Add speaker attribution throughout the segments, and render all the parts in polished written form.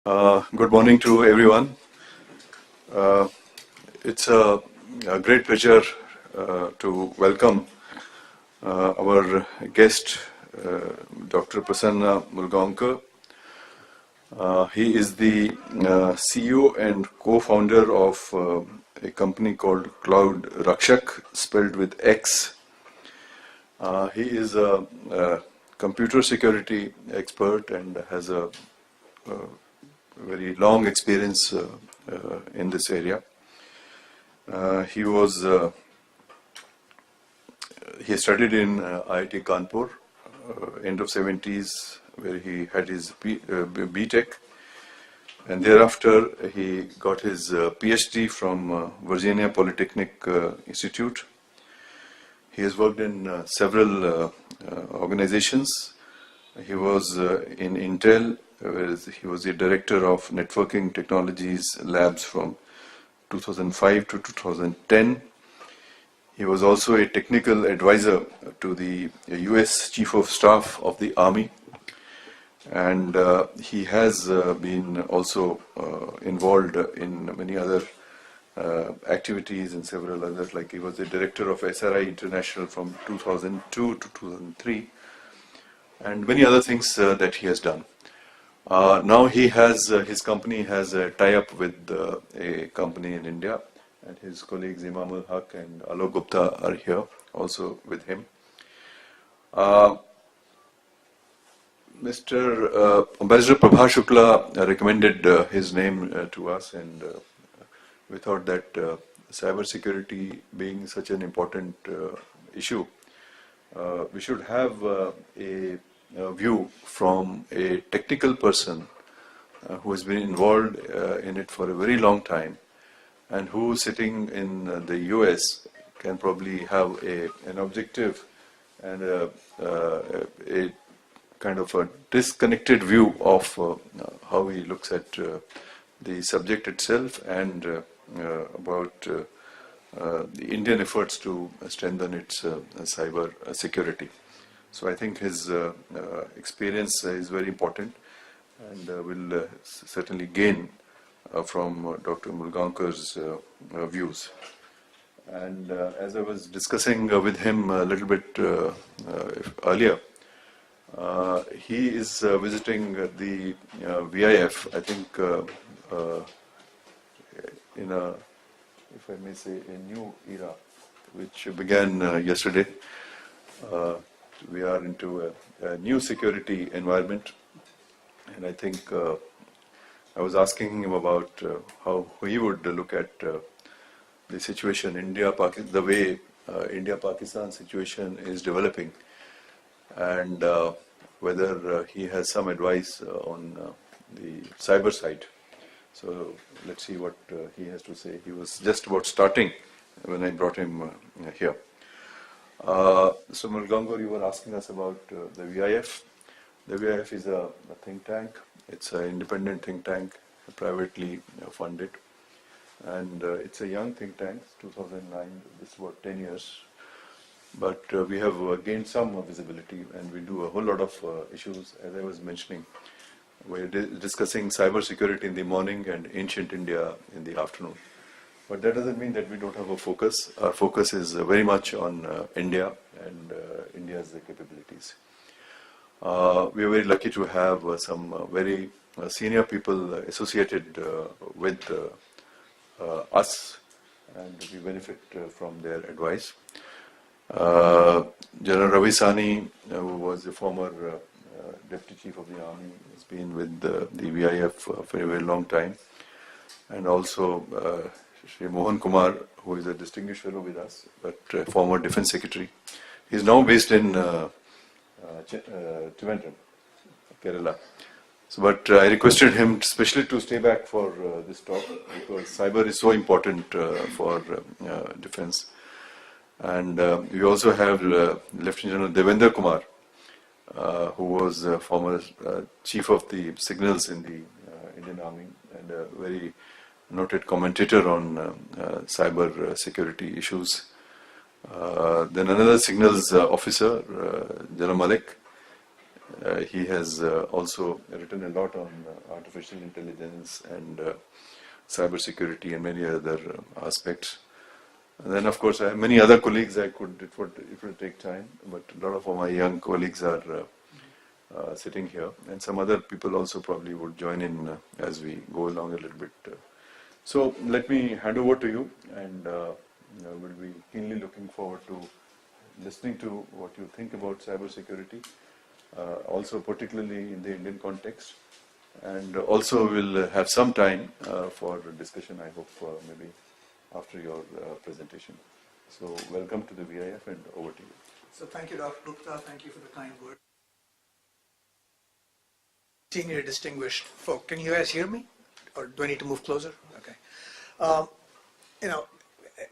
Speaker 1: Good morning to everyone. It's a great pleasure to welcome our guest, Dr. Prasanna Mulgaonkar. He is the CEO and co-founder of a company called Cloud Raxak, spelled with X. He is a computer security expert and has a very long experience in this area. He studied in IIT Kanpur, end of 70s, where he had his BTech, and thereafter he got his PhD from Virginia Polytechnic Institute. He has worked in several organizations. He was in Intel, where he was the director of networking technologies labs from 2005 to 2010. He was also a technical advisor to the US Chief of Staff of the Army, and he has been also involved in many other activities and several others, like he was the director of SRI International from 2002 to 2003, and many other things that he has done. Now he has his company has a tie-up with a company in India, and his colleagues Imam Haq and Alok Gupta are here also with him. Mr. Ambassador Prabha Shukla recommended his name to us, and we thought that cybersecurity being such an important issue, we should have a view from a technical person who has been involved in it for a very long time, and who, sitting in the US, can probably have an objective and a kind of a disconnected view of how he looks at the subject itself and about the Indian efforts to strengthen its cyber security. So I think his experience is very important, and will certainly gain from Dr. Mulgaonkar's views. And as I was discussing with him a little bit earlier, he is visiting the VIF, I think, in a, if I may say, a new era, which began yesterday. We are into a new security environment, and I think I was asking him about how he would look at the situation, the way India-Pakistan situation is developing, and whether he has some advice on the cyber side. So let's see what he has to say. He was just about starting when I brought him here. So Mulgaonkar, you were asking us about the VIF. The VIF is a think tank. It's an independent think tank, privately funded, and it's a young think tank. 2009, this is about 10 years. But we have gained some visibility, and we do a whole lot of issues. As I was mentioning, we're discussing cyber security in the morning and ancient India in the afternoon. But that doesn't mean that we don't have a focus. Our focus is very much on India and India's capabilities. We are very lucky to have some very senior people associated with us, and we benefit from their advice. General Ravi Sani, who was the former Deputy Chief of the Army, has been with the VIF for a very long time, and also Shri Mohan Kumar, who is a distinguished fellow with us, but former Defence Secretary. He is now based in Trivandrum, Kerala. So, but I requested him especially to stay back for this talk, because cyber is so important for defence. And we also have Lieutenant General Devendra Kumar, who was former Chief of the Signals in the Indian Army, and a very noted commentator on cyber security issues. Then another signals officer, General Malik, He has also written a lot on artificial intelligence and cybersecurity and many other aspects. And then, of course, I have many other colleagues. It would take time, but a lot of my young colleagues are sitting here, and some other people also probably would join in as we go along a little bit. So let me hand over to you, and we'll be keenly looking forward to listening to what you think about cybersecurity, also particularly in the Indian context. And also we'll have some time for discussion, I hope, maybe after your presentation. So welcome to the VIF, and over to you.
Speaker 2: So thank you, Dr. Gupta. Thank you for the kind word. Senior distinguished folk, can you guys hear me? Or do I need to move closer? Okay.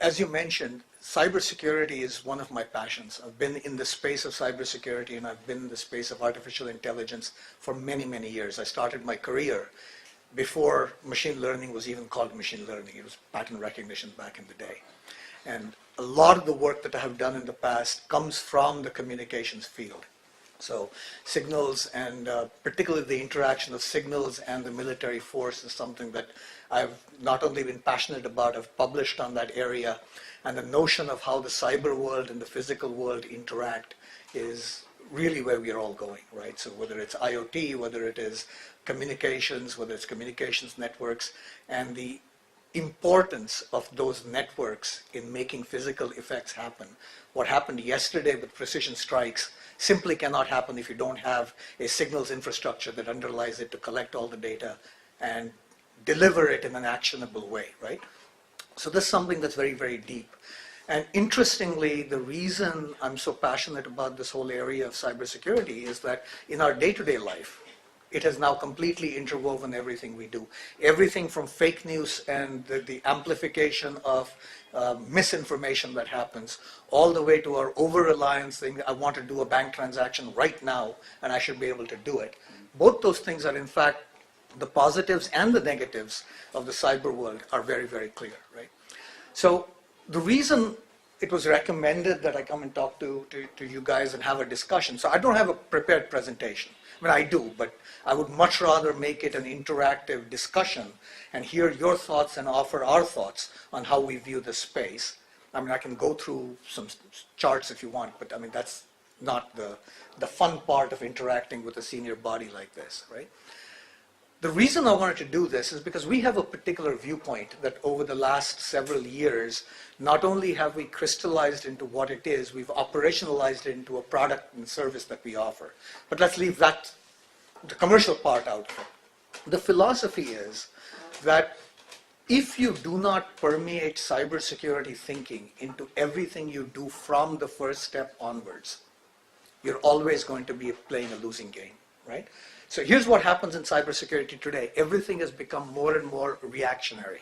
Speaker 2: As you mentioned, cybersecurity is one of my passions. I've been in the space of cybersecurity, and I've been in the space of artificial intelligence for many, many years. I started my career before machine learning was even called machine learning. It was pattern recognition back in the day. And a lot of the work that I have done in the past comes from the communications field. So signals, and particularly the interaction of signals and the military force, is something that I've not only been passionate about, I've published on that area. And the notion of how the cyber world and the physical world interact is really where we are all going, right? So whether it's IoT, whether it is communications, whether it's communications networks, and the importance of those networks in making physical effects happen. What happened yesterday with precision strikes simply cannot happen if you don't have a signals infrastructure that underlies it to collect all the data and deliver it in an actionable way, right? So this is something that's very, very deep. And interestingly, the reason I'm so passionate about this whole area of cybersecurity is that in our day-to-day life, it has now completely interwoven everything we do. Everything from fake news and the amplification of misinformation that happens, all the way to our over-reliance thing. I want to do a bank transaction right now, and I should be able to do it. Both those things are, in fact, the positives and the negatives of the cyber world are very, very clear, right? So the reason it was recommended that I come and talk to you guys and have a discussion. So I don't have a prepared presentation. I mean, I do, but I would much rather make it an interactive discussion and hear your thoughts and offer our thoughts on how we view the space. I mean, I can go through some charts if you want, but I mean, that's not the fun part of interacting with a senior body like this, right? The reason I wanted to do this is because we have a particular viewpoint that over the last several years, not only have we crystallized into what it is, we've operationalized it into a product and service that we offer. But let's leave that, the commercial part out of it. The philosophy is that if you do not permeate cybersecurity thinking into everything you do from the first step onwards, you're always going to be playing a losing game, right? So here's what happens in cybersecurity today. Everything has become more and more reactionary.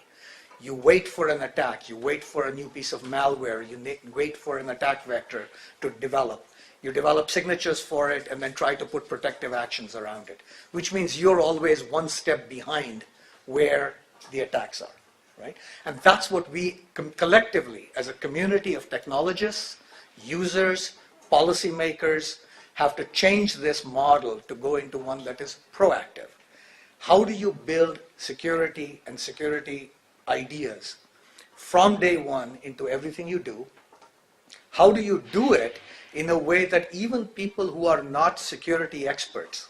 Speaker 2: You wait for an attack. You wait for a new piece of malware. You wait for an attack vector to develop. You develop signatures for it and then try to put protective actions around it, which means you're always one step behind where the attacks are, right? And that's what we collectively, as a community of technologists, users, policymakers, have to change this model to go into one that is proactive. How do you build security and security ideas from day one into everything you do? How do you do it in a way that even people who are not security experts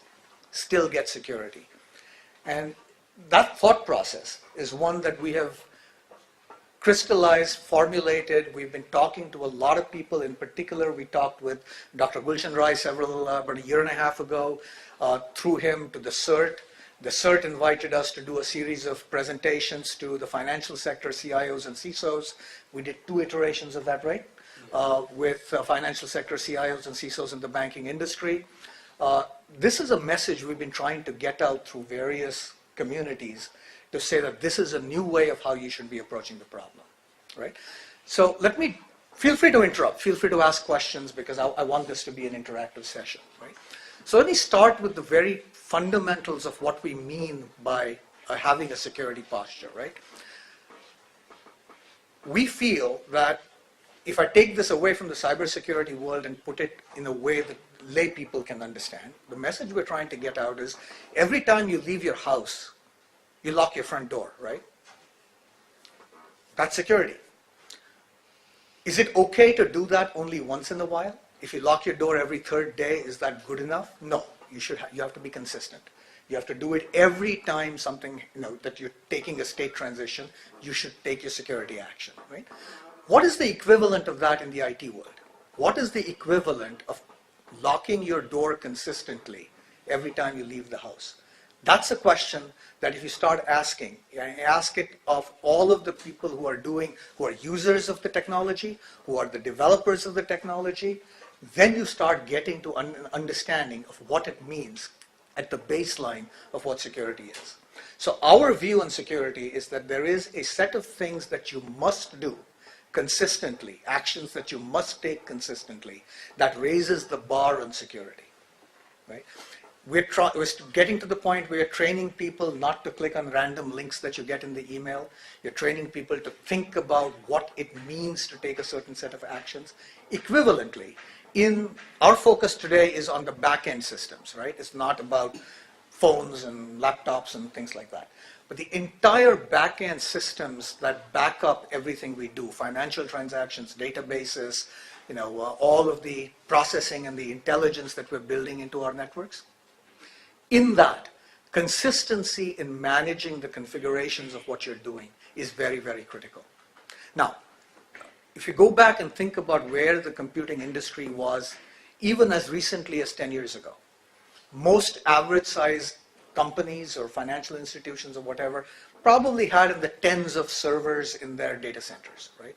Speaker 2: still get security? And that thought process is one that we have crystallized, formulated. We've been talking to a lot of people. In particular, we talked with Dr. Gulshan Rai about a year and a half ago, through him to the CERT. The CERT invited us to do a series of presentations to the financial sector CIOs and CISOs. We did 2 iterations of that, right? With financial sector CIOs and CISOs in the banking industry. This is a message we've been trying to get out through various communities to say that this is a new way of how you should be approaching the problem, right? So feel free to interrupt, feel free to ask questions, because I want this to be an interactive session, right? So let me start with the very fundamentals of what we mean by having a security posture, right? We feel that if I take this away from the cybersecurity world and put it in a way that lay people can understand. The message we're trying to get out is every time you leave your house, you lock your front door, right? That's security. Is it okay to do that only once in a while? If you lock your door every third day, is that good enough? No, you have to be consistent. You have to do it every time something, that you're taking a state transition, you should take your security action, right? What is the equivalent of that in the IT world? What is the equivalent of locking your door consistently every time you leave the house? That's a question that if you start asking, ask it of all of the people who are users of the technology, who are the developers of the technology, then you start getting to an understanding of what it means at the baseline of what security is. So our view on security is that there is a set of things that you must do consistently, actions that you must take consistently, that raises the bar on security, right? We're getting to the point where you're training people not to click on random links that you get in the email. You're training people to think about what it means to take a certain set of actions. Equivalently, our focus today is on the back-end systems, right? It's not about phones and laptops and things like that. But the entire back-end systems that back up everything we do, financial transactions, databases, all of the processing and the intelligence that we're building into our networks, in that, consistency in managing the configurations of what you're doing is very, very critical. Now, if you go back and think about where the computing industry was, even as recently as 10 years ago, most average-sized companies or financial institutions or whatever probably had in the tens of servers in their data centers, right?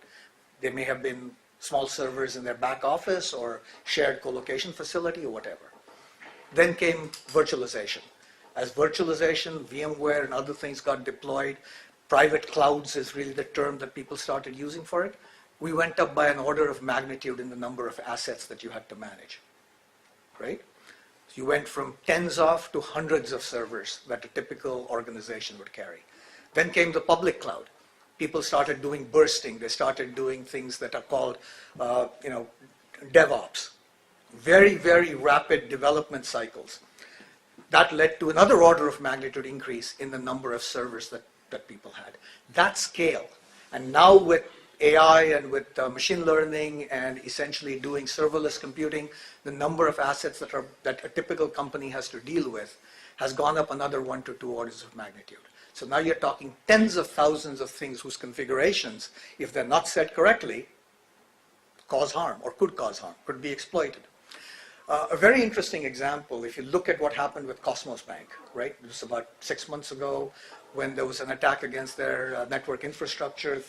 Speaker 2: They may have been small servers in their back office or shared co-location facility or whatever. Then came virtualization. As virtualization, VMware and other things got deployed, private clouds is really the term that people started using for it. We went up by an order of magnitude in the number of assets that you had to manage, right? You went from tens of to hundreds of servers that a typical organization would carry. Then came the public cloud. People started doing bursting. They started doing things that are called, DevOps. Very, very rapid development cycles. That led to another order of magnitude increase in the number of servers that people had. That scale. And now with AI and with machine learning and essentially doing serverless computing, the number of assets that a typical company has to deal with has gone up another 1 to 2 orders of magnitude. So now you're talking tens of thousands of things whose configurations, if they're not set correctly, cause harm or could cause harm, could be exploited. A very interesting example, if you look at what happened with Cosmos Bank, right? It was about 6 months ago when there was an attack against their network infrastructure.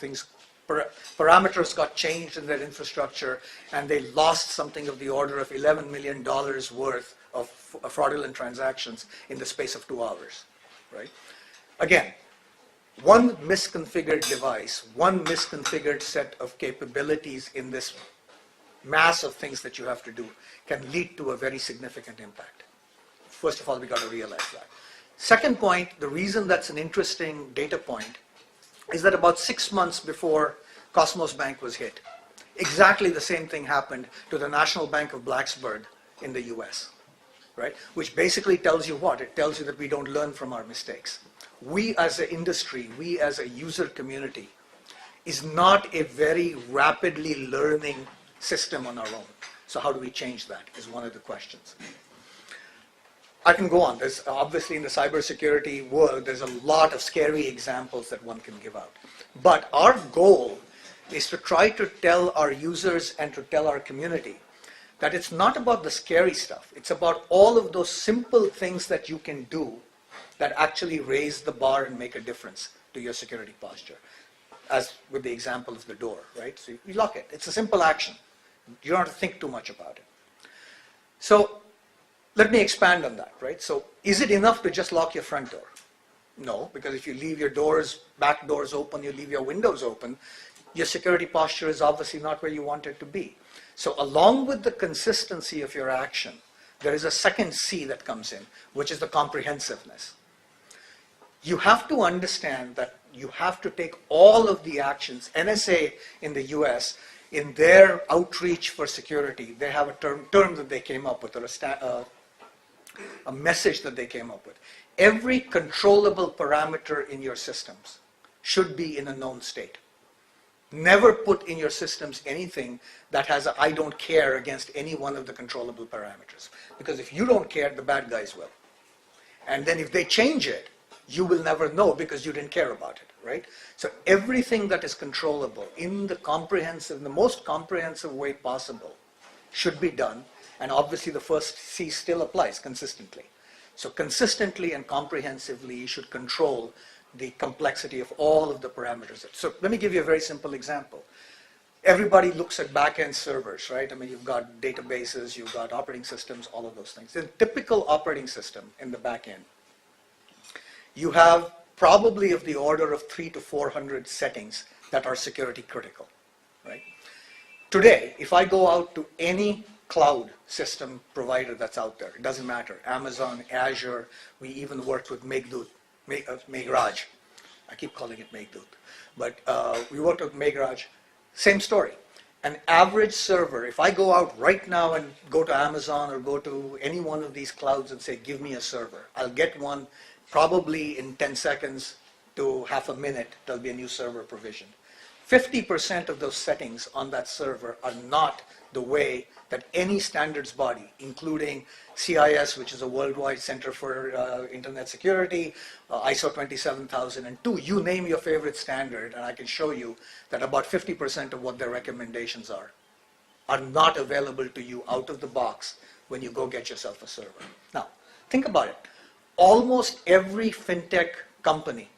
Speaker 2: Parameters got changed in their infrastructure and they lost something of the order of $11 million worth of fraudulent transactions in the space of 2 hours, right? Again, one misconfigured device, one misconfigured set of capabilities in this mass of things that you have to do can lead to a very significant impact. First of all, we got to realize that. Second point, the reason that's an interesting data point is that about 6 months before Cosmos Bank was hit, exactly the same thing happened to the National Bank of Blacksburg in the US, right? Which basically tells you what? It tells you that we don't learn from our mistakes. We as an industry, we as a user community, is not a very rapidly learning system on our own. So how do we change that is one of the questions. I can go on. There's obviously in the cybersecurity world, there's a lot of scary examples that one can give out. But our goal is to try to tell our users and to tell our community that it's not about the scary stuff. It's about all of those simple things that you can do that actually raise the bar and make a difference to your security posture. As with the example of the door, right? So you lock it. It's a simple action. You don't have to think too much about it. So let me expand on that, right? So is it enough to just lock your front door? No, because if you leave your back doors open, you leave your windows open, your security posture is obviously not where you want it to be. So along with the consistency of your action, there is a second C that comes in, which is the comprehensiveness. You have to understand that you have to take all of the actions. NSA in the US in their outreach for security, they have a term that they came up with, or a message that they came up with. Every controllable parameter in your systems should be in a known state. Never put in your systems anything that has a I don't care against any one of the controllable parameters. Because if you don't care, the bad guys will. And then if they change it, you will never know because you didn't care about it, right? So everything that is controllable in the most comprehensive way possible should be done. And obviously the first C still applies, consistently. So consistently and comprehensively, you should control the complexity of all of the parameters. So let me give you a very simple example. Everybody looks at back-end servers, right? I mean, you've got databases, you've got operating systems, all of those things. In a typical operating system in the back end, you have probably of the order of 300 to 400 settings that are security critical, right? Today, if I go out to any cloud system provider that's out there, it doesn't matter, Amazon, Azure, we even worked with Meghraj. I keep calling it Meghdut. But we worked with Meghraj. Same story. An average server, if I go out right now and go to Amazon or go to any one of these clouds and say, give me a server, I'll get one probably in 10 seconds to half a minute, there'll be a new server provisioned. 50% of those settings on that server are not the way that any standards body, including CIS, which is a worldwide center for internet security, ISO 27002, you name your favorite standard, and I can show you that about 50% of what their recommendations are not available to you out of the box when you go get yourself a server. Now, think about it. Almost every fintech company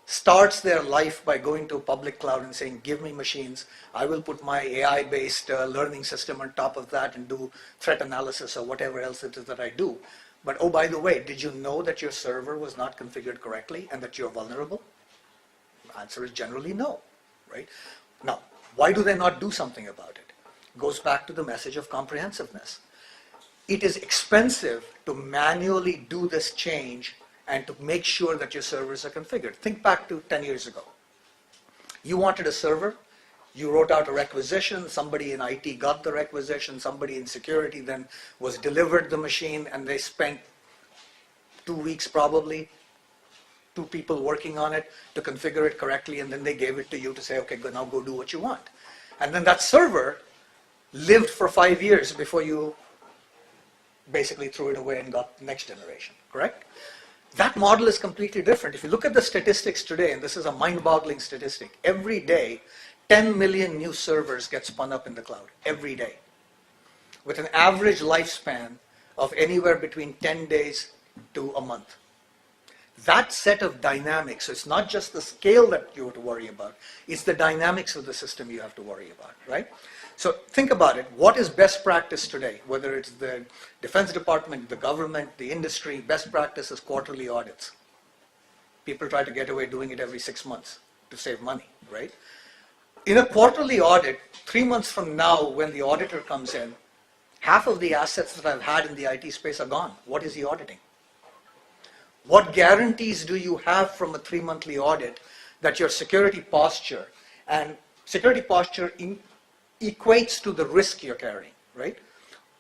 Speaker 2: starts their life by going to a public cloud and saying, give me machines, I will put my AI-based learning system on top of that and do threat analysis or whatever else it is that I do. But oh, by the way, did you know that your server was not configured correctly and that you're vulnerable? The answer is generally no, right? Now, why do they not do something about it? It goes back to the message of comprehensiveness. It is expensive to manually do this change and to make sure that your servers are configured. Think back to 10 years ago. You wanted a server, you wrote out a requisition, somebody in IT got the requisition, somebody in security then was delivered the machine, and they spent 2 weeks probably, 2 people working on it to configure it correctly, and then they gave it to you to say, okay, now go do what you want. And then that server lived for 5 years before you basically threw it away and got the next generation, correct? That model is completely different. If you look at the statistics today, and this is a mind-boggling statistic, every day 10 million new servers get spun up in the cloud, every day, with an average lifespan of anywhere between 10 days to a month. That set of dynamics, so it's not just the scale that you have to worry about, it's the dynamics of the system you have to worry about, right? So think about it. What is best practice today? Whether it's the Defense Department, the government, the industry, best practice is quarterly audits. People try to get away doing it every 6 months to save money, right? In a quarterly audit, 3 months from now, when the auditor comes in, half of the assets that I've had in the IT space are gone. What is he auditing? What guarantees do you have from a 3-monthly audit that your security posture, and security posture equates to the risk you're carrying, right?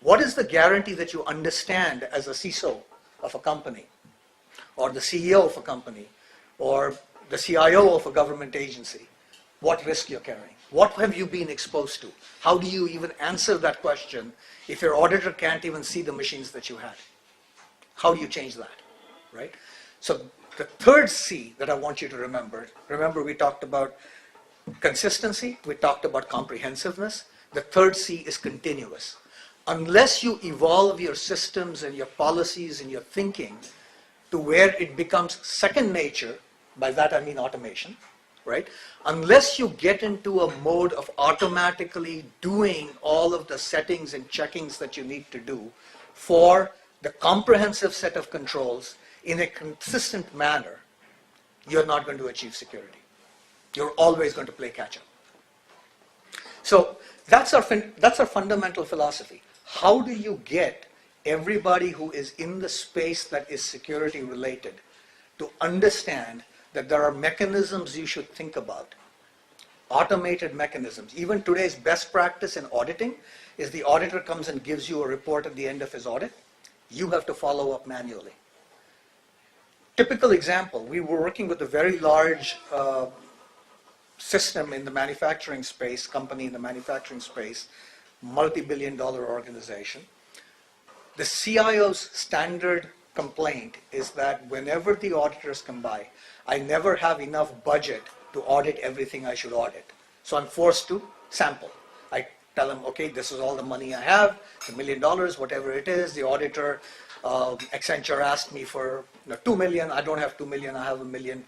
Speaker 2: What is the guarantee that you understand as a CISO of a company, or the CEO of a company, or the CIO of a government agency, what risk you're carrying? What have you been exposed to? How do you even answer that question if your auditor can't even see the machines that you had? How do you change that, right? So the third C that I want you to remember we talked about consistency, we talked about comprehensiveness. The third C is continuous. Unless you evolve your systems and your policies and your thinking to where it becomes second nature, by that I mean automation, right? Unless you get into a mode of automatically doing all of the settings and checkings that you need to do for the comprehensive set of controls in a consistent manner, you're not going to achieve security. You're always going to play catch up. So that's our fundamental philosophy. How do you get everybody who is in the space that is security related to understand that there are mechanisms you should think about automated mechanisms. Even today's best practice in auditing is the auditor comes and gives you a report at the end of his audit. You have to follow up manually. Typical example, we were working with a very large system in the manufacturing space, company in the manufacturing space, multi-billion-dollar organization. The CIO's standard complaint is that whenever the auditors come by, I never have enough budget to audit everything I should audit. So I'm forced to sample. I tell them, okay, this is all the money I have, $1 million, whatever it is. The auditor, Accenture asked me for 2 million. I don't have 2 million, I have 1 million.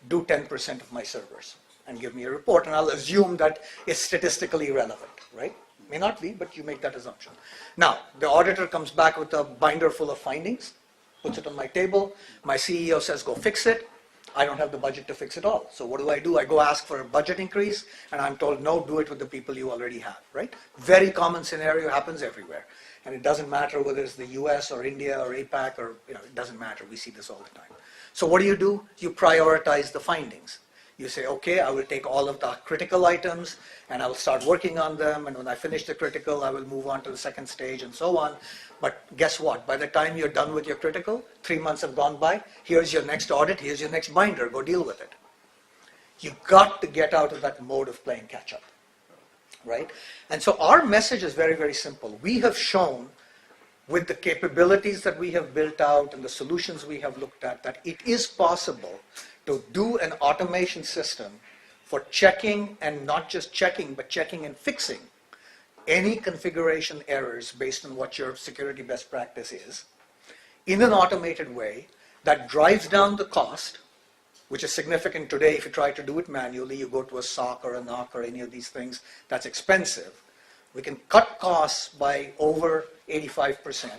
Speaker 2: Do 10% of my servers and give me a report. And I'll assume that it's statistically relevant, right? May not be, but you make that assumption. Now, the auditor comes back with a binder full of findings, puts it on my table. My CEO says, go fix it. I don't have the budget to fix it all. So what do? I go ask for a budget increase, and I'm told, no, do it with the people you already have, right? Very common scenario, happens everywhere. And it doesn't matter whether it's the US or India or APAC or, it doesn't matter. We see this all the time. So what do? You prioritize the findings. You say, okay, I will take all of the critical items and I will start working on them. And when I finish the critical, I will move on to the second stage and so on. But guess what? By the time you're done with your critical, 3 months have gone by. Here's your next audit. Here's your next binder. Go deal with it. You've got to get out of that mode of playing catch up, right? And so our message is very, very simple. We have shown with the capabilities that we have built out and the solutions we have looked at that it is possible to do an automation system for checking, and not just checking, but checking and fixing any configuration errors based on what your security best practice is in an automated way that drives down the cost, which is significant today. If you try to do it manually, you go to a SOC or a NOC or any of these things, that's expensive. We can cut costs by over 85%.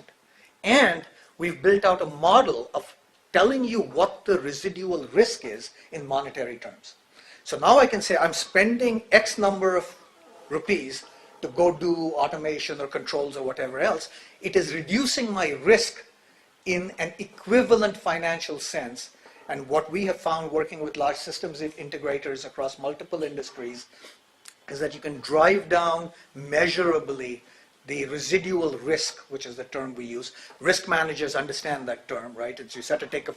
Speaker 2: And we've built out a model of telling you what the residual risk is in monetary terms. So now I can say I'm spending X number of rupees to go do automation or controls or whatever else. It is reducing my risk in an equivalent financial sense. And what we have found working with large systems integrators across multiple industries is that you can drive down measurably the residual risk, which is the term we use. Risk managers understand that term, right? It's you set to take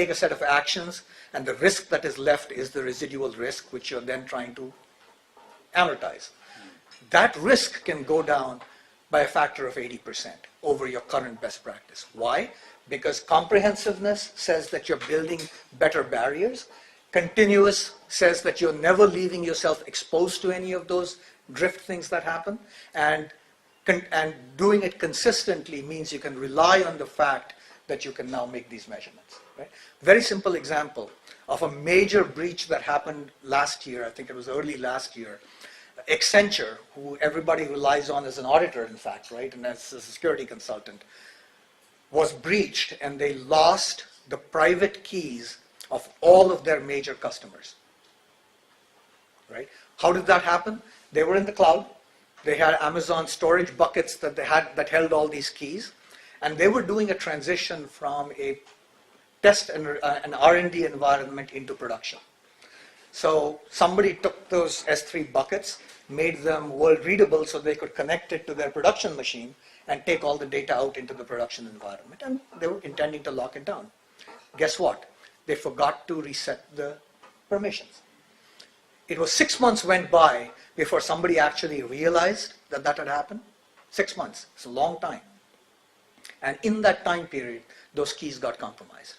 Speaker 2: a set of actions, and the risk that is left is the residual risk, which you're then trying to amortize. That risk can go down by a factor of 80% over your current best practice. Why? Because comprehensiveness says that you're building better barriers. Continuous says that you're never leaving yourself exposed to any of those drift things that happen. And doing it consistently means you can rely on the fact that you can now make these measurements. Right? Very simple example of a major breach that happened last year. I think it was early last year. Accenture, who everybody relies on as an auditor, in fact, right, and as a security consultant, was breached, and they lost the private keys of all of their major customers. Right? How did that happen? They were in the cloud. They had Amazon storage buckets that that held all these keys, and they were doing a transition from a test and an R&D environment into production. So somebody took those S3 buckets, made them world readable so they could connect it to their production machine and take all the data out into the production environment, and they were intending to lock it down. Guess what? They forgot to reset the permissions. It was 6 months went by before somebody actually realized that that had happened. 6 months, it's a long time. And in that time period, those keys got compromised,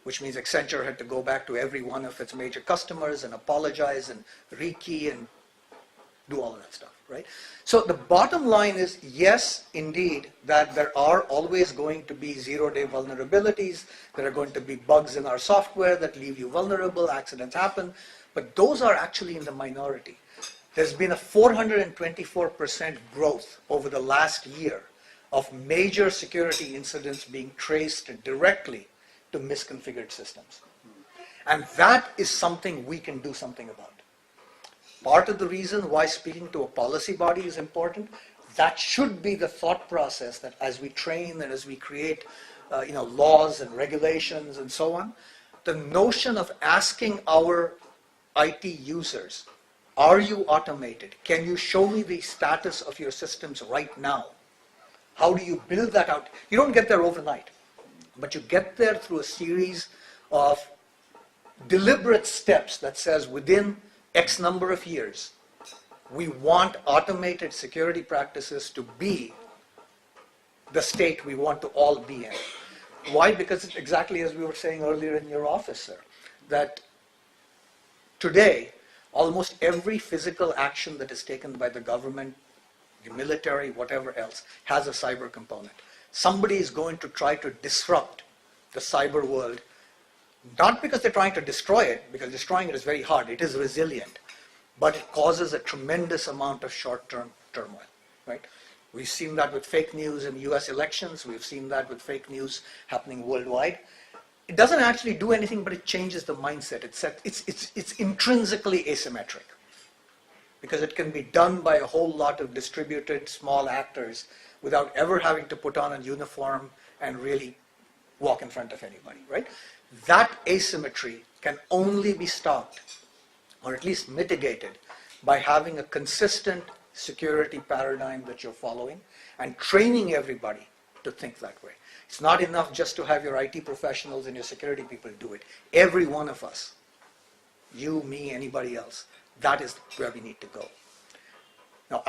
Speaker 2: which means Accenture had to go back to every one of its major customers and apologize and rekey and do all of that stuff, right? So the bottom line is, yes, indeed, that there are always going to be zero-day vulnerabilities. There are going to be bugs in our software that leave you vulnerable, accidents happen, but those are actually in the minority. There's been a 424% growth over the last year of major security incidents being traced directly to misconfigured systems. And that is something we can do something about. Part of the reason why speaking to a policy body is important, that should be the thought process that as we train and as we create laws and regulations and so on, the notion of asking our IT users Are you automated? Can you show me the status of your systems right now? How do you build that out? You don't get there overnight, but you get there through a series of deliberate steps that says within X number of years, we want automated security practices to be the state we want to all be in. Why? Because it's exactly as we were saying earlier in your office, sir, that today, almost every physical action that is taken by the government, the military, whatever else, has a cyber component. Somebody is going to try to disrupt the cyber world, not because they're trying to destroy it, because destroying it is very hard. It is resilient, but it causes a tremendous amount of short-term turmoil, right? We've seen that with fake news in US elections. We've seen that with fake news happening worldwide. It doesn't actually do anything, but it changes the mindset. It's intrinsically asymmetric because it can be done by a whole lot of distributed small actors without ever having to put on a uniform and really walk in front of anybody, right? That asymmetry can only be stopped or at least mitigated by having a consistent security paradigm that you're following and training everybody to think that way. It's not enough just to have your IT professionals and your security people do it. Every one of us, you, me, anybody else, that is where we need to go. Now,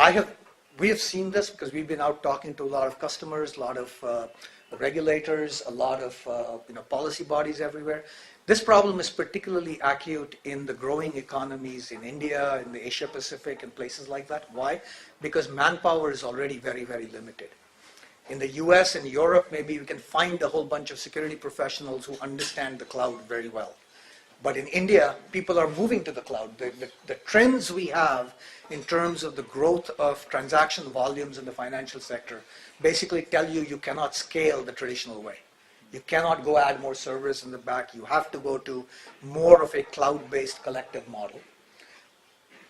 Speaker 2: we have seen this because we've been out talking to a lot of customers, a lot of regulators, a lot of policy bodies everywhere. This problem is particularly acute in the growing economies in India, in the Asia Pacific, and places like that. Why? Because manpower is already very, very limited. In the US and Europe, maybe we can find a whole bunch of security professionals who understand the cloud very well. But in India, people are moving to the cloud. The trends we have in terms of the growth of transaction volumes in the financial sector basically tell you you cannot scale the traditional way. You cannot go add more servers in the back. You have to go to more of a cloud-based collective model.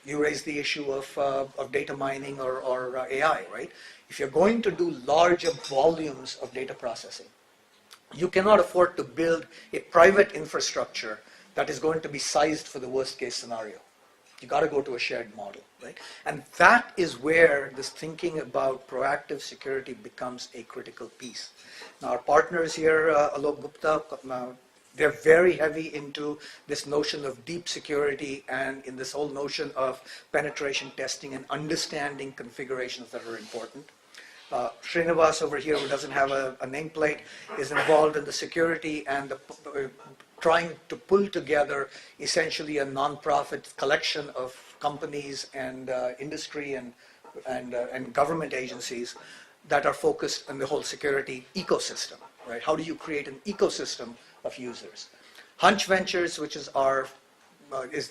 Speaker 2: You raise the issue of data mining or AI, right? If you're going to do larger volumes of data processing, you cannot afford to build a private infrastructure that is going to be sized for the worst case scenario. You got to go to a shared model, right? And that is where this thinking about proactive security becomes a critical piece. Now, our partners here, Alok Gupta, they're very heavy into this notion of deep security and in this whole notion of penetration testing and understanding configurations that are important. Srinivas over here, who doesn't have a nameplate, is involved in the security and trying to pull together essentially a non-profit collection of companies and industry and government agencies that are focused on the whole security ecosystem, right? How do you create an ecosystem of users? Hunch Ventures, which is is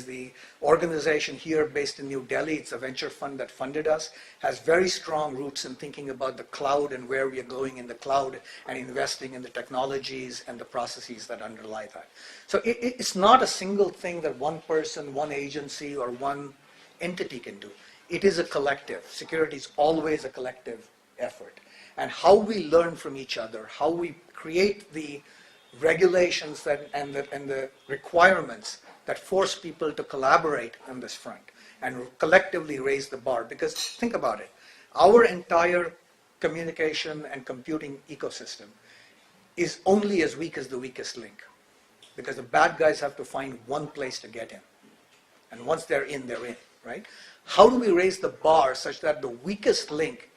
Speaker 2: the organization here based in New Delhi. It's a venture fund that funded us, has very strong roots in thinking about the cloud and where we are going in the cloud and investing in the technologies and the processes that underlie that. So it's not a single thing that one person, one agency, or one entity can do. It is a collective. Security is always a collective effort. And how we learn from each other, how we create the regulations and the requirements that force people to collaborate on this front and collectively raise the bar. Because think about it, our entire communication and computing ecosystem is only as weak as the weakest link. Because the bad guys have to find one place to get in. And once they're in, right? How do we raise the bar such that the weakest link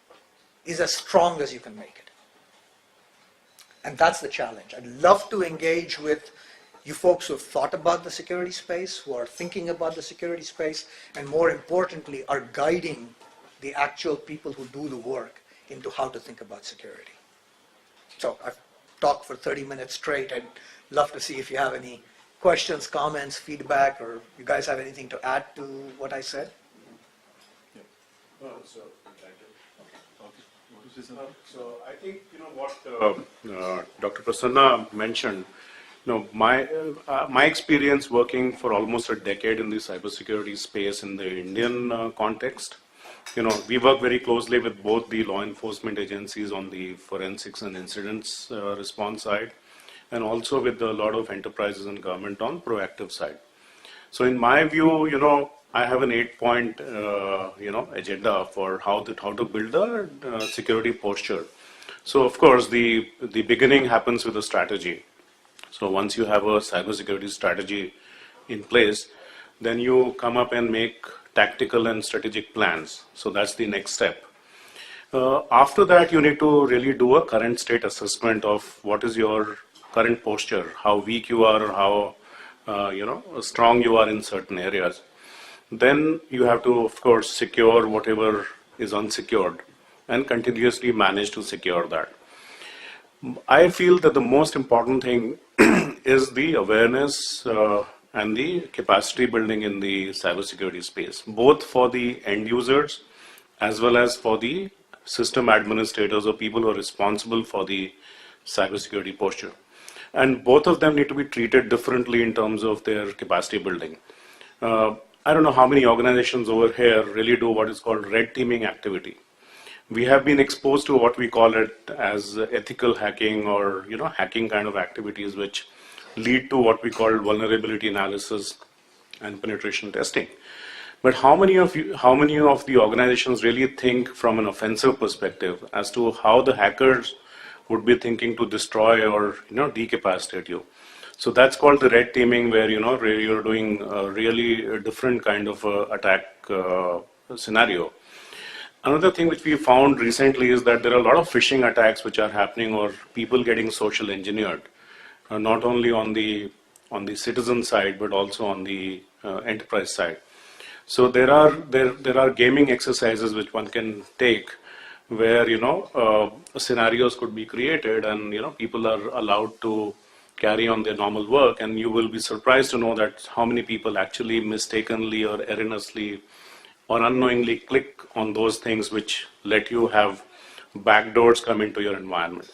Speaker 2: is as strong as you can make it? And that's the challenge. I'd love to engage with you folks who have thought about the security space, who are thinking about the security space, and more importantly, are guiding the actual people who do the work into how to think about security. So I've talked for 30 minutes straight. I'd love to see if you have any questions, comments, feedback, or you guys have anything to add to what I said.
Speaker 3: So I think what Dr. Prasanna mentioned. My experience working for almost a decade in the cybersecurity space in the Indian context. We work very closely with both the law enforcement agencies on the forensics and incidents response side, and also with a lot of enterprises and government on proactive side. So in my view, I have an 8-point, agenda for how to build a security posture. So of course, the beginning happens with a strategy. So once you have a cybersecurity strategy in place, then you come up and make tactical and strategic plans. So that's the next step. After that, you need to really do a current state assessment of what is your current posture, how weak you are, or how strong you are in certain areas. Then you have to, of course, secure whatever is unsecured and continuously manage to secure that. I feel that the most important thing is the awareness and the capacity building in the cybersecurity space, both for the end users as well as for the system administrators or people who are responsible for the cybersecurity posture. And both of them need to be treated differently in terms of their capacity building. I don't know how many organizations over here really do what is called red teaming activity. We have been exposed to what we call it as ethical hacking or hacking kind of activities which lead to what we call vulnerability analysis and penetration testing. But how many of the organizations really think from an offensive perspective as to how the hackers would be thinking to destroy or decapacitate you? So that's called the red teaming, where you're doing a really different kind of attack scenario. Another thing which we found recently is that there are a lot of phishing attacks which are happening, or people getting social engineered, not only on the citizen side but also on the enterprise side. So there are gaming exercises which one can take, where scenarios could be created and people are allowed to carry on their normal work, and you will be surprised to know that how many people actually mistakenly or erroneously or unknowingly click on those things which let you have backdoors come into your environment.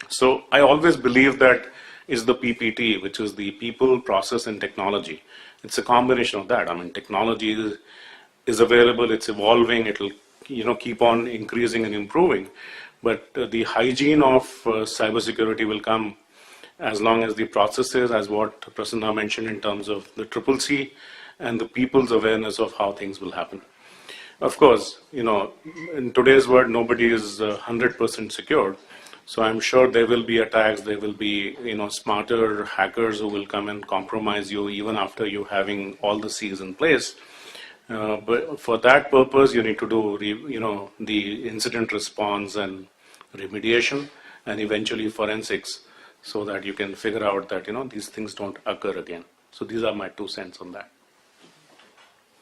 Speaker 3: So I always believe that is the PPT, which is the people, process, and technology. It's a combination of that. I mean, technology is available, it's evolving, it'll keep on increasing and improving. But the hygiene of cybersecurity will come as long as the processes, as what Prasanna mentioned in terms of the CCC and the people's awareness of how things will happen. Of course, in today's world, nobody is 100% secured. So I'm sure there will be attacks, there will be smarter hackers who will come and compromise you even after you having all the C's in place. But for that purpose, you need to do the incident response and remediation and eventually forensics, so that you can figure out that these things don't occur again. So these are my 2 cents on that.